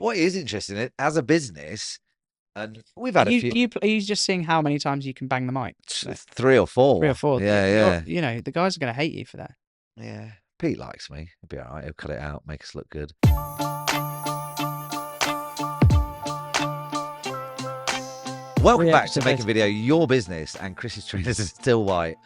what is interesting as a business, and we've Are had a few, are you just seeing how many times you can bang the mic? So, 3 or 3 or 4. 4. Yeah, yeah, The guys are going to hate you for that. yeah. Pete likes me. He'll be all right. He'll cut it out, make us look good. Welcome back to Making Video, your business, and Chris's trainers are still white.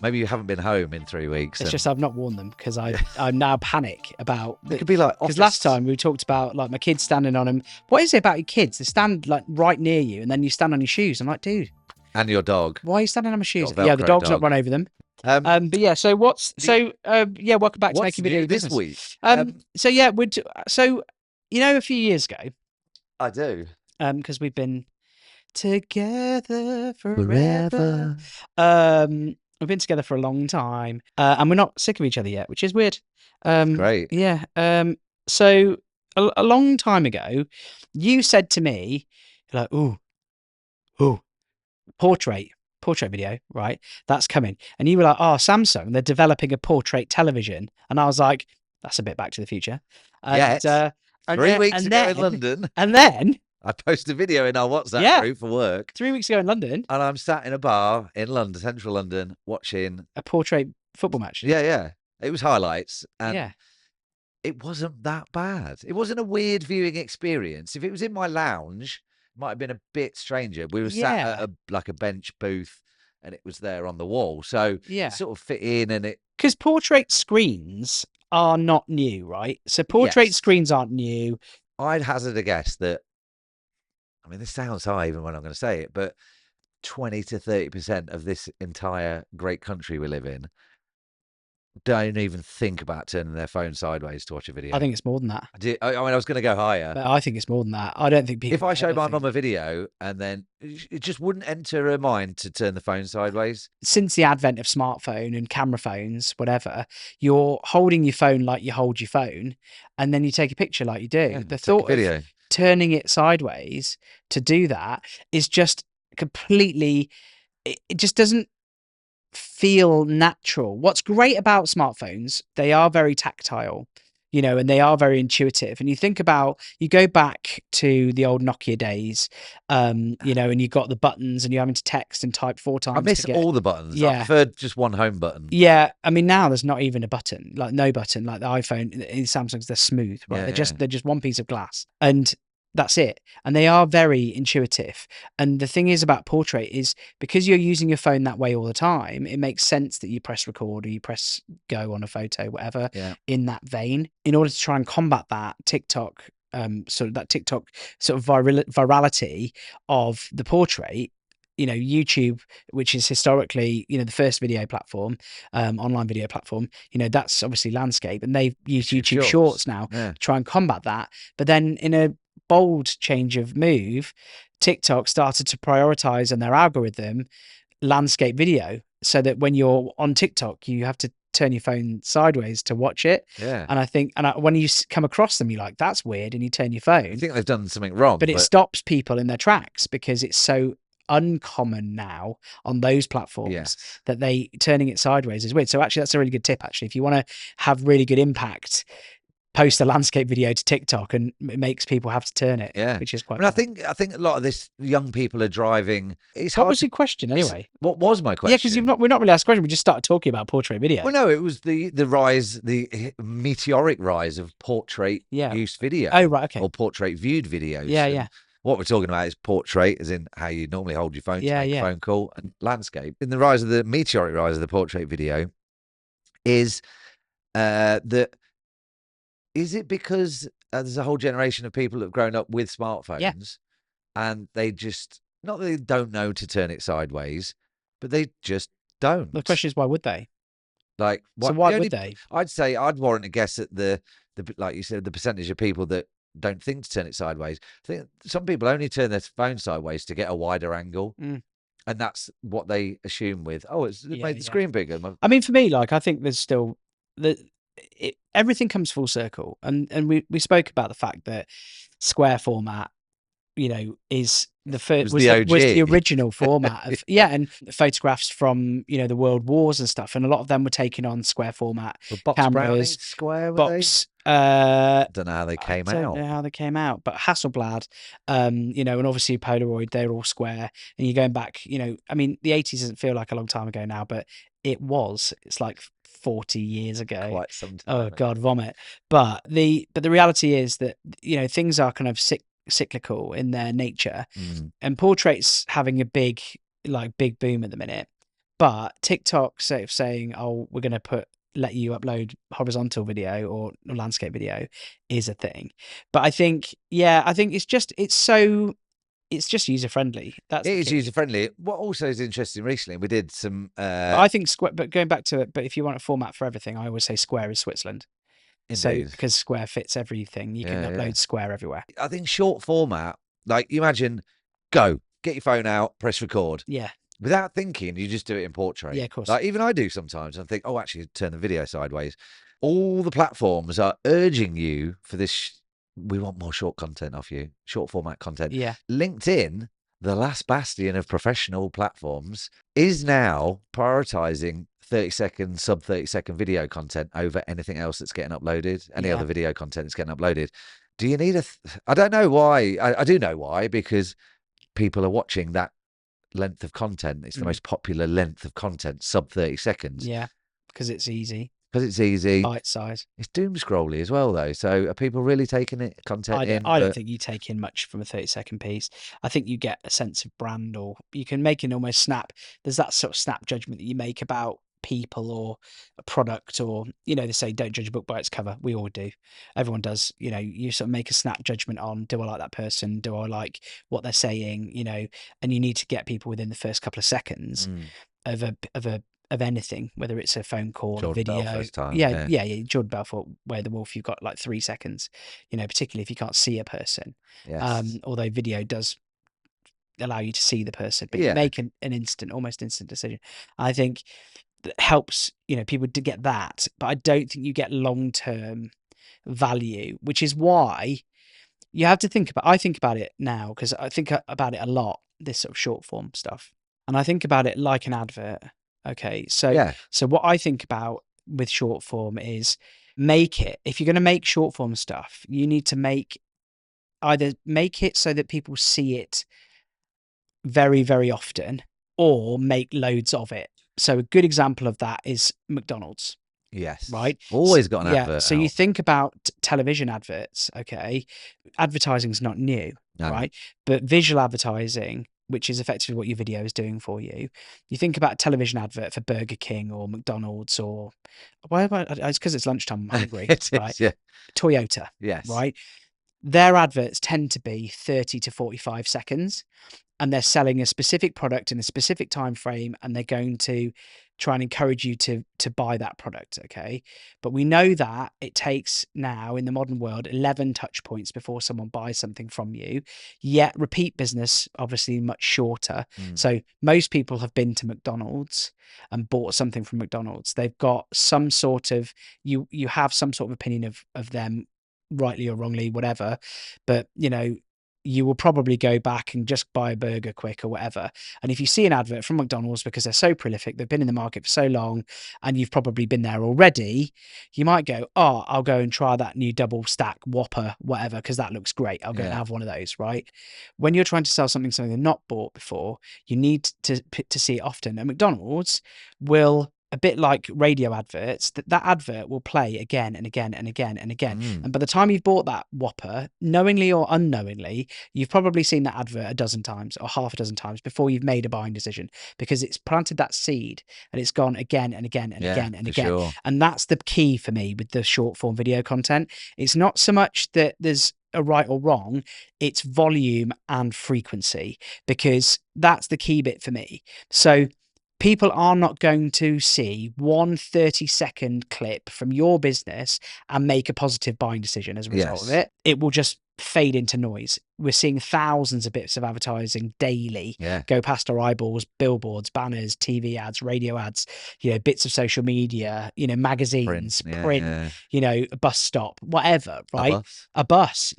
Maybe you haven't been home in 3 weeks. It's just I've not worn them because I'm now panic about. It could be like because last time we talked about like my kids standing on them. What is it about your kids? They stand like right near you, and then you stand on your shoes. I'm like, dude, and your dog. why are you standing on my shoes? Got a Yeah, the dog's Velcro not dog. run over them. But yeah. So welcome back to what's Making Video new this Business. week? So yeah, a few years ago, I do. because we've been together Forever. We've been together for a long time, and we're not sick of each other yet, which is weird. Great. Yeah. So a long time ago, you said to me, like, ooh, portrait video, right? That's coming. And you were like, oh, Samsung, they're developing a portrait television. And I was like, that's a bit Back to the Future. And, Yes. 3 weeks ago in London. And then I posted a video in our WhatsApp group for work. 3 weeks ago in London. And I'm sat in a bar in London, central London, watching a portrait football match. Yeah. It was highlights. And yeah. It wasn't that bad. It wasn't a weird viewing experience. If it was in my lounge, it might have been a bit stranger. We were sat at a bench booth and it was there on the wall. So it sort of fit in and it... Because portrait screens are not new, right? So portrait screens aren't new. I'd hazard a guess that, I mean, this sounds high even when I'm going to say it, but 20 to 30% of this entire great country we live in don't even think about turning their phone sideways to watch a video. I think it's more than that. I was going to go higher. But I think it's more than that. I don't think people... If I showed my mum a video and then it just wouldn't enter her mind to turn the phone sideways. Since the advent of smartphone and camera phones, whatever, you're holding your phone like you hold your phone and then you take a picture like you do. Yeah, the thought of turning it sideways to do that is just completely... It just doesn't feel natural. What's great about smartphones, they are very tactile, and they are very intuitive. And you go back to the old Nokia days, and you got the buttons and you're having to text and type 4 times. I miss all the buttons. I preferred just one home button. Yeah. I mean, now there's not even a button, like no button, like the iPhone, in Samsung's, they're smooth, right? They're just one piece of glass. And that's it. And they are very intuitive. And the thing is about portrait is because you're using your phone that way all the time, it makes sense that you press record or you press go on a photo, whatever, in that vein. In order to try and combat that, TikTok sort of virality of the portrait, YouTube, which is historically, the first video platform, online video platform, that's obviously landscape, and they've used YouTube Shorts now to try and combat that. But then in a bold change of move, TikTok started to prioritize in their algorithm landscape video, so that when you're on TikTok, you have to turn your phone sideways to watch it. And I think, when you come across them, you're like, that's weird, and you turn your phone. I think they've done something wrong, but it stops people in their tracks because it's so uncommon now on those platforms that turning it sideways is weird. So actually, that's a really good tip. Actually, if you want to have really good impact, post a landscape video to TikTok, and it makes people have to turn it. Which is quite. I mean, I think a lot of this young people are driving. What was your question anyway? What was my question? Yeah, because we're not really asked a question. We just started talking about portrait video. Well, no, it was the meteoric rise of portrait use video. Oh, right, okay. Or portrait viewed videos. Yeah. What we're talking about is portrait, as in how you normally hold your phone to make a phone call, and landscape. In the meteoric rise of the portrait video is that. Is it because there's a whole generation of people that have grown up with smartphones and they just, not that they don't know to turn it sideways, but they just don't. The question is, why would they? Like, so why would they? I'd say I'd warrant a guess at the like you said, the percentage of people that don't think to turn it sideways. I think some people only turn their phone sideways to get a wider angle. And that's what they assume with, it's made the screen bigger. I mean, for me, like, I think there's still... everything comes full circle, and we spoke about the fact that square format, is the first was the original format of and photographs from the world wars and stuff, and a lot of them were taking on square format cameras. Square, Don't know how they came I don't know how they came out, but Hasselblad, you know, and obviously Polaroid, they're all square. And you're going back, you know, I mean, the 80s doesn't feel like a long time ago now, but it's like 40 years ago. Quite some time. Oh God, vomit. But the reality is that, you know, things are kind of cyclical in their nature, and portraits having a big boom at the minute. But TikTok sort of saying, "Oh, we're going to let you upload horizontal video or landscape video," is a thing. But I think it's just user friendly. It is user friendly. What also is interesting recently, we did some. I think Square. But going back to it, but if you want a format for everything, I always say Square is Switzerland. Indeed. So because Square fits everything, you can upload Square everywhere. I think short format, like you imagine, go get your phone out, press record. Yeah. Without thinking, you just do it in portrait. Yeah, of course. Like even I do sometimes. I think, oh, actually, turn the video sideways. All the platforms are urging you for this. We want more short content off you, short format content. Yeah. LinkedIn, the last bastion of professional platforms, is now prioritizing 30-second, sub 30-second video content over anything else that's getting uploaded. Any other video content that's getting uploaded. Do you need I don't know why. I do know why, because people are watching that length of content. It's the most popular length of content, sub 30 seconds. Yeah, because it's easy. Bite size. It's doom scrolly as well, though. So are people really taking it I don't think you take in much from a 30-second piece. I think you get a sense of brand, or you can make an almost snap. There's that sort of snap judgment that you make about people or a product, or, you know, they say don't judge a book by its cover. We all do. Everyone does. You know, you sort of make a snap judgment on, do I like that person? Do I like what they're saying? You know, and you need to get people within the first couple of seconds of anything, whether it's a phone call, a video. Jordan Belfort, Where the Wolf, you've got like 3 seconds, you know, particularly if you can't see a person. Yes. Although video does allow you to see the person, but you make an almost instant decision. I think that helps, you know, people to get that, but I don't think you get long-term value, which is why you have to I think about it now, because I think about it a lot, this sort of short form stuff. And I think about it like an advert. Okay. So what I think about with short form is if you're going to make short form stuff, you need to either make it so that people see it very, very often, or make loads of it. So a good example of that is McDonald's. Yes. Right. Always got an advert. So you think about television adverts. Okay. Advertising is not new. No. Right. But visual advertising, which is effectively what your video is doing for you. You think about a television advert for Burger King or McDonald's, or it's because it's lunchtime, I'm hungry. Right? Yeah. Toyota. Yes. Right. Their adverts tend to be 30 to 45 seconds, and they're selling a specific product in a specific time frame, and they're going to try and encourage you to buy that product. Okay. But we know that it takes now in the modern world 11 touch points before someone buys something from you, yet repeat business obviously much shorter. So most people have been to McDonald's and bought something from McDonald's. They've got some sort of, you have some sort of opinion of them, rightly or wrongly, whatever, but you know, you will probably go back and just buy a burger quick or whatever. And if you see an advert from McDonald's, because they're so prolific, they've been in the market for so long, and you've probably been there already, you might go, oh, I'll go and try that new double stack Whopper, whatever, because that looks great. I'll go and have one of those, right? When you're trying to sell something they've not bought before, you need to see it often. And McDonald's will, a bit like radio adverts, that advert will play again and again and again and again. And by the time you've bought that Whopper, knowingly or unknowingly, you've probably seen that advert a dozen times or half a dozen times before you've made a buying decision, because it's planted that seed and it's gone again and again and again and again. Sure. And that's the key for me with the short form video content. It's not so much that there's a right or wrong, it's volume and frequency, because that's the key bit for me. So people are not going to see one 30-second clip from your business and make a positive buying decision as a result of it. It will just fade into noise. We're seeing thousands of bits of advertising daily go past our eyeballs: billboards, banners, TV ads, radio ads, you know, bits of social media, you know, magazines, print, you know, a bus stop, whatever, right? A bus.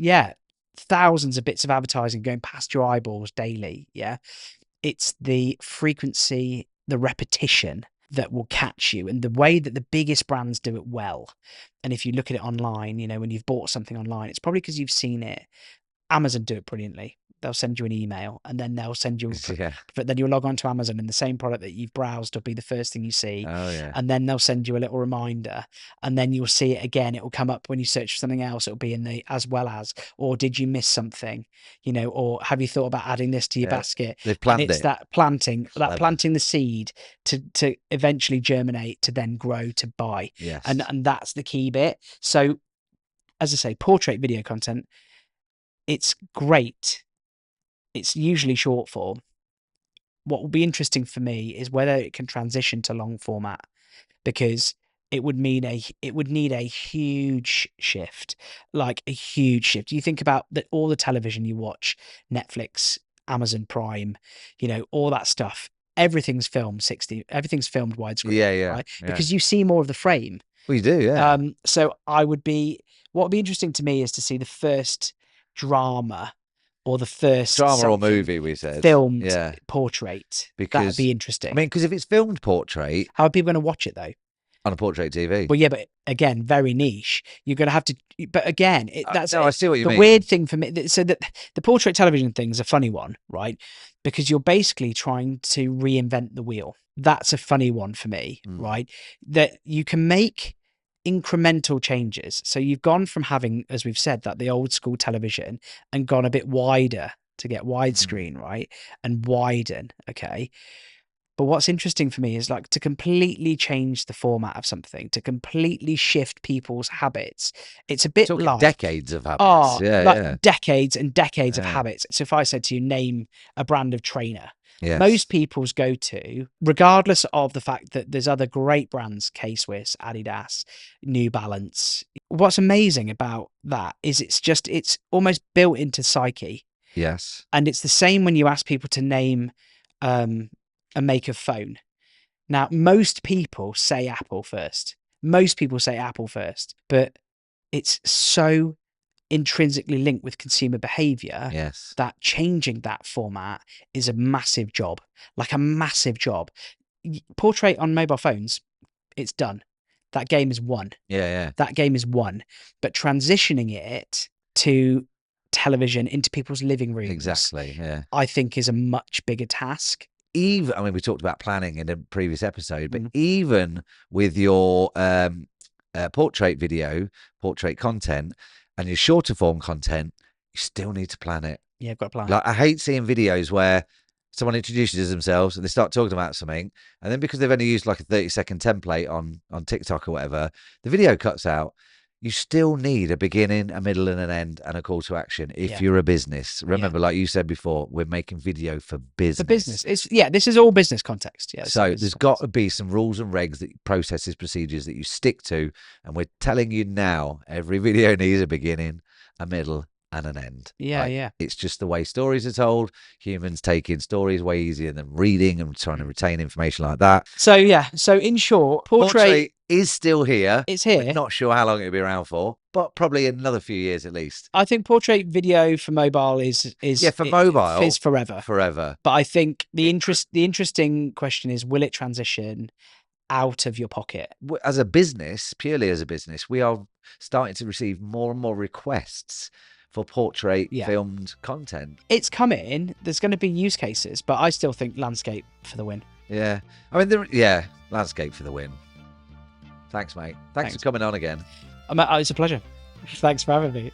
Thousands of bits of advertising going past your eyeballs daily. It's the frequency, the repetition that will catch you, and the way that the biggest brands do it well. And if you look at it online, you know, when you've bought something online, it's probably because you've seen it. Amazon do it brilliantly. They'll send you an email, and then they'll send you, but then you'll log on to Amazon, and the same product that you've browsed will be the first thing you see. Oh, yeah. And then they'll send you a little reminder, and then you'll see it again. It will come up when you search for something else. It'll be in the as well as, or did you miss something, you know, or have you thought about adding this to your basket? They've planted and it's that planting the seed to eventually germinate, to then grow, to buy. Yes. And that's the key bit. So, as I say, portrait video content, it's great. It's usually short form. What will be interesting for me is whether it can transition to long format, because it would need a huge shift, like a huge shift. You think about all the television you watch, Netflix, Amazon Prime, you know, all that stuff. Everything's filmed widescreen. Yeah. Right? Because you see more of the frame. Well, you do, yeah. So what would be interesting to me is to see the first drama, or the first or movie, we said, filmed portrait. Because that'd be interesting. I mean, because if it's filmed portrait, how are people going to watch it though? On a portrait TV. Well, yeah, but again, very niche. You're going to have to. But again, I see what you mean. The weird thing for me, so that the portrait television thing is a funny one, right? Because you're basically trying to reinvent the wheel. That's a funny one for me, right? That you can make incremental changes. So you've gone from having, as we've said, that the old school television, and gone a bit wider to get widescreen, right? And widen, okay? But what's interesting for me is like to completely change the format of something, to completely shift people's habits. It's a bit like decades of habits. Decades and decades of habits. So if I said to you, name a brand of trainer, most people's go to, regardless of the fact that there's other great brands, K-Swiss, Adidas, New Balance. What's amazing about that is it's almost built into psyche. Yes. And it's the same when you ask people to name a make of phone. Now, most people say Apple first. But it's so intrinsically linked with consumer behavior that changing that format is a massive job, Portrait on mobile phones, it's done. That game is won. That game is won. But transitioning it to television into people's living rooms, I think is a much bigger task. We talked about planning in a previous episode, but even with your portrait video, portrait content, and your shorter form content, you still need to plan it. Yeah, I've got to plan. Like, I hate seeing videos where someone introduces themselves and they start talking about something, and then because they've only used like a 30-second template on TikTok or whatever, the video cuts out. You still need a beginning, a middle, and an end, and a call to action if you're a business. Remember, like you said before, we're making video for business. This is all business context. Yeah. So there's got to be some rules and regs, processes, procedures that you stick to. And we're telling you now, every video needs a beginning, a middle, and an end. It's just the way stories are told. Humans take in stories way easier than reading and trying to retain information like that. So in short, portrait is still here. It's here. We're not sure how long it'll be around for, but probably another few years at least. I think portrait video for mobile is mobile is forever. But I think the interesting question is, will it transition out of your pocket? As a business, purely as a business, we are starting to receive more and more requests for portrait filmed content. It's coming. There's going to be use cases, but I still think landscape for the win. Yeah. Landscape for the win. Thanks, mate. Thanks for coming on again. It's a pleasure. Thanks for having me.